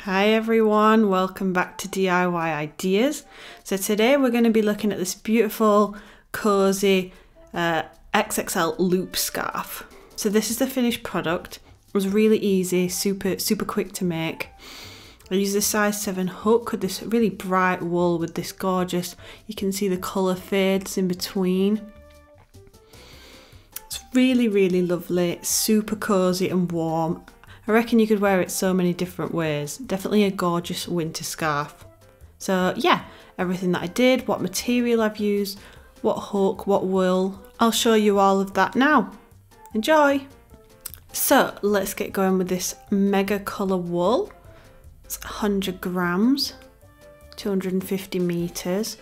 Hi everyone, welcome back to DIY Ideas. So today we're going to be looking at this beautiful, cozy XXL loop scarf. So this is the finished product. It was really easy, super quick to make. I used this size 7 hook with this really bright wool with this gorgeous, you can see the colour fades in between. It's really lovely, super cozy and warm. I reckon you could wear it so many different ways. Definitely a gorgeous winter scarf. So yeah, everything that I did, what material I've used, what hook, what wool, I'll show you all of that now. Enjoy! So let's get going with this mega colour wool. It's 100 grams, 250 meters,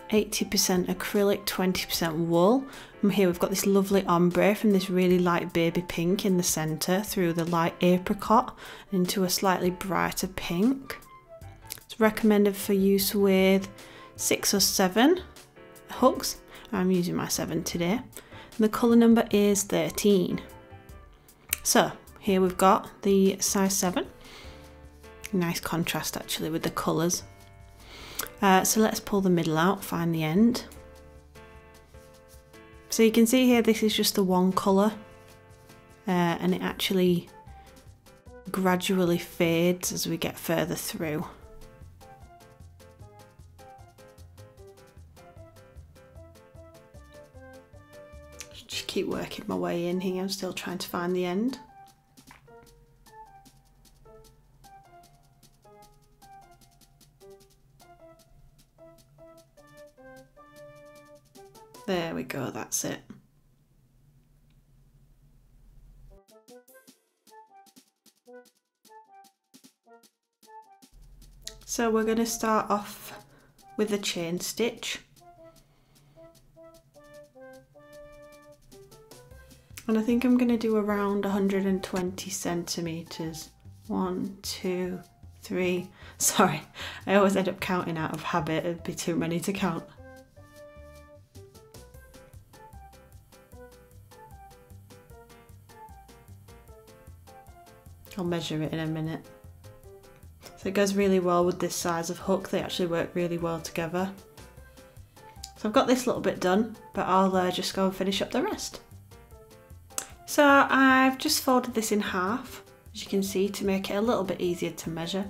80% acrylic, 20% wool. And here we've got this lovely ombre from this really light baby pink in the center through the light apricot into a slightly brighter pink. It's recommended for use with 6 or 7 hooks. I'm using my 7 today. And the color number is 13. So here we've got the size 7. Nice contrast actually with the colors. So let's pull the middle out, find the end. So you can see here this is just the one colour and it actually gradually fades as we get further through. Just keep working my way in here, I'm still trying to find the end. There we go, that's it. So we're going to start off with a chain stitch. And I think I'm going to do around 120 centimeters. 1, 2, 3. Sorry, I always end up counting out of habit, it'd be too many to count. I'll measure it in a minute. So it goes really well with this size of hook, they actually work really well together. So I've got this little bit done, but I'll just go and finish up the rest. So I've just folded this in half, as you can see, to make it a little bit easier to measure.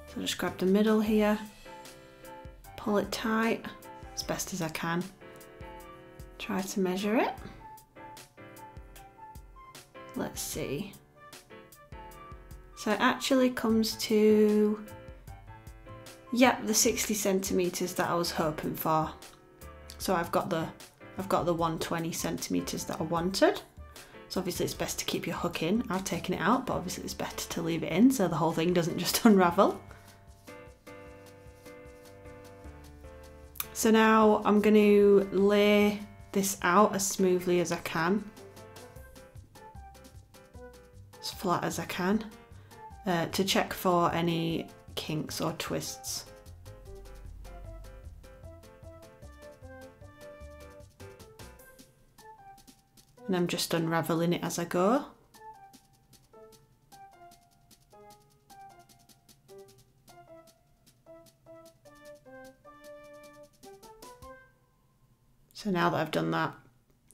So just grab the middle here, pull it tight as best as I can, try to measure it. Let's see. So it actually comes to, yep, the 60 centimeters that I was hoping for. So I've got the 120 centimeters that I wanted. So obviously it's best to keep your hook in. I've taken it out, but obviously it's better to leave it in so the whole thing doesn't just unravel. So now I'm going to lay this out as smoothly as I can, as flat as I can. To check for any kinks or twists. And I'm just unravelling it as I go. So now that I've done that,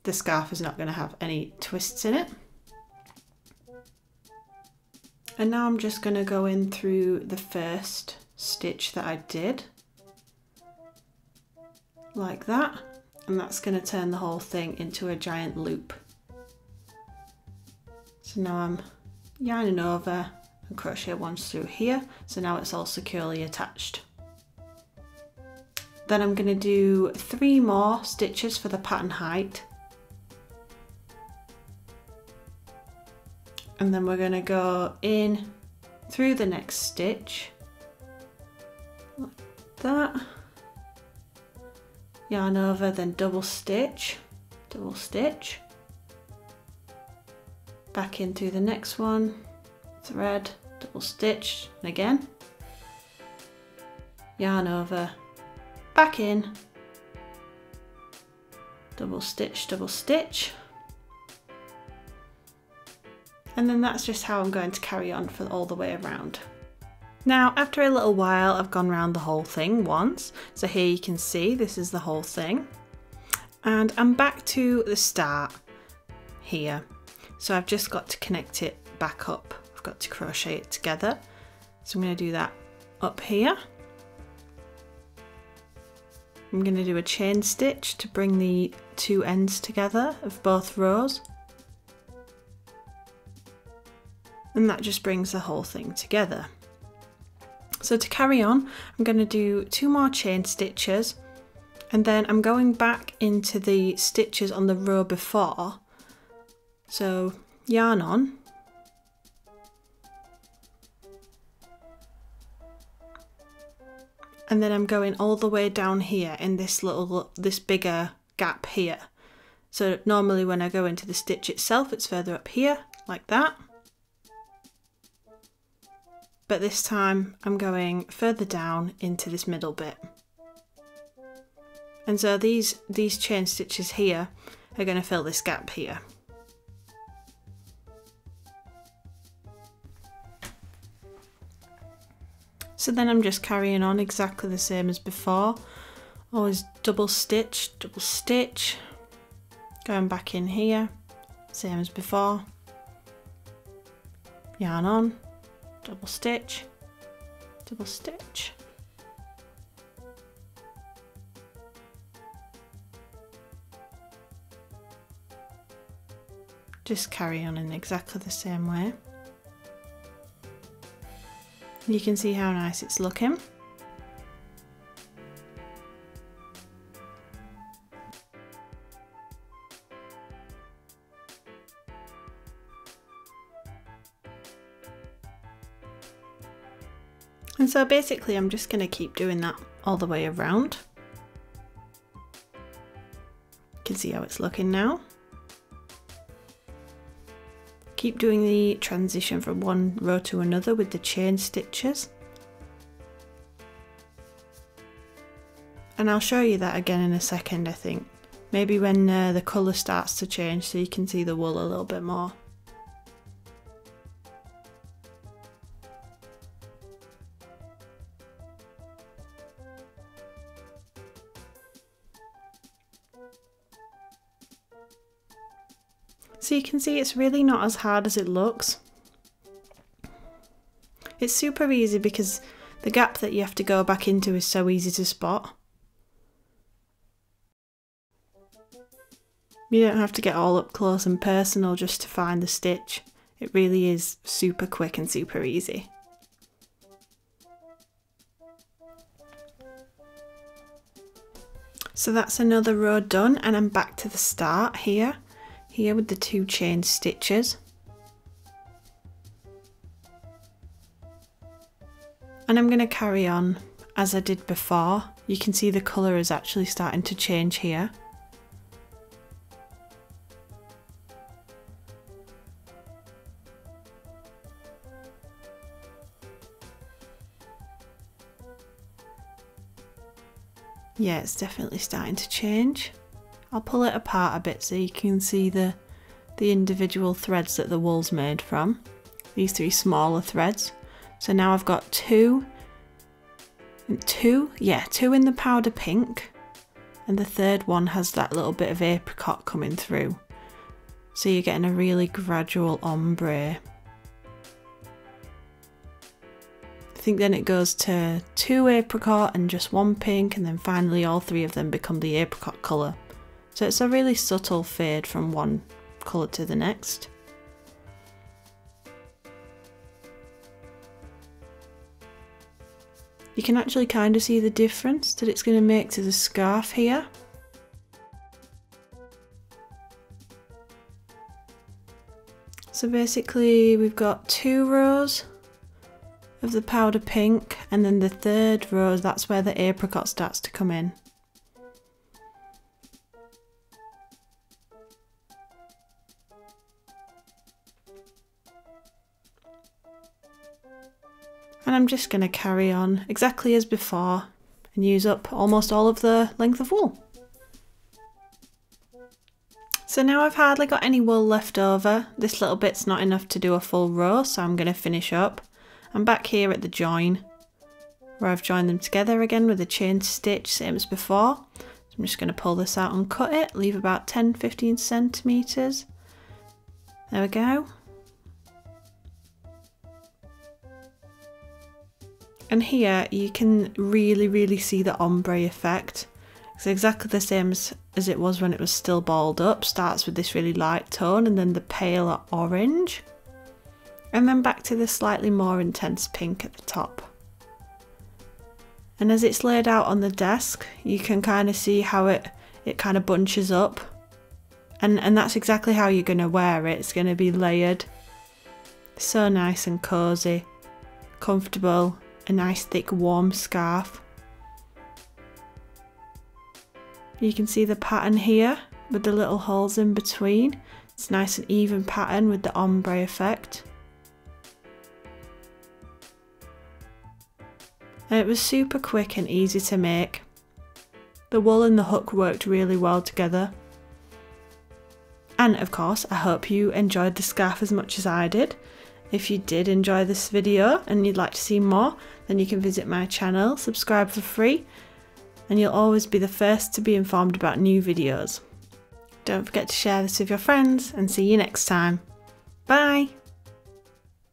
the scarf is not going to have any twists in it. And now I'm just going to go in through the first stitch that I did, like that, and that's going to turn the whole thing into a giant loop. So now I'm yarning over and crochet once through here, so now it's all securely attached. Then I'm going to do 3 more stitches for the pattern height. And then we're going to go in through the next stitch, like that, yarn over, then double stitch, back in through the next one, thread, double stitch, and again, yarn over, back in, double stitch, And then that's just how I'm going to carry on for all the way around. Now, after a little while, I've gone around the whole thing once. So here you can see this is the whole thing. And I'm back to the start here. So I've just got to connect it back up. I've got to crochet it together. So I'm going to do that up here. I'm going to do a chain stitch to bring the two ends together of both rows. And that just brings the whole thing together. So to carry on, I'm going to do 2 more chain stitches, and then I'm going back into the stitches on the row before. So yarn on, and then I'm going all the way down here in this bigger gap here. So normally when I go into the stitch itself, it's further up here like that. But this time I'm going further down into this middle bit. And so these chain stitches here are going to fill this gap here. So then I'm just carrying on exactly the same as before. Always double stitch, going back in here, same as before. Yarn on, double stitch, double stitch. Just carry on in exactly the same way. You can see how nice it's looking. And so basically I'm just going to keep doing that all the way around. You can see how it's looking now. Keep doing the transition from one row to another with the chain stitches. And I'll show you that again in a second, I think. Maybe when the colour starts to change so you can see the wool a little bit more. So you can see it's really not as hard as it looks. It's super easy because the gap that you have to go back into is so easy to spot. You don't have to get all up close and personal just to find the stitch. It really is super quick and super easy. So that's another row done, and I'm back to the start here with the 2 chain stitches. And I'm going to carry on as I did before. You can see the colour is actually starting to change here. Yeah, it's definitely starting to change. I'll pull it apart a bit so you can see the individual threads that the wool's made from. These 3 smaller threads. So now I've got two in the powder pink, and the third one has that little bit of apricot coming through. So you're getting a really gradual ombre. I think then it goes to 2 apricot and just 1 pink, and then finally all 3 of them become the apricot colour. So it's a really subtle fade from one colour to the next. You can actually kind of see the difference that it's going to make to the scarf here. So basically we've got 2 rows of the powder pink, and then the 3rd row, that's where the apricot starts to come in. And I'm just going to carry on exactly as before and use up almost all of the length of wool. So now I've hardly got any wool left over. This little bit's not enough to do a full row, so I'm going to finish up. I'm back here at the join, where I've joined them together again with a chain stitch, same as before. So I'm just going to pull this out and cut it, leave about 10-15 centimetres. There we go. And here you can really see the ombre effect. It's exactly the same as it was when it was still balled up. Starts with this really light tone and then the paler orange. And then back to the slightly more intense pink at the top. And as it's laid out on the desk, you can kind of see how it kind of bunches up. And that's exactly how you're going to wear it. It's going to be layered. So nice and cosy, comfortable, a nice thick warm scarf. You can see the pattern here with the little holes in between. It's nice and even pattern with the ombre effect. And it was super quick and easy to make. The wool and the hook worked really well together. And of course, I hope you enjoyed the scarf as much as I did. If you did enjoy this video and you'd like to see more, then you can visit my channel, subscribe for free, and you'll always be the first to be informed about new videos. Don't forget to share this with your friends and see you next time. Bye!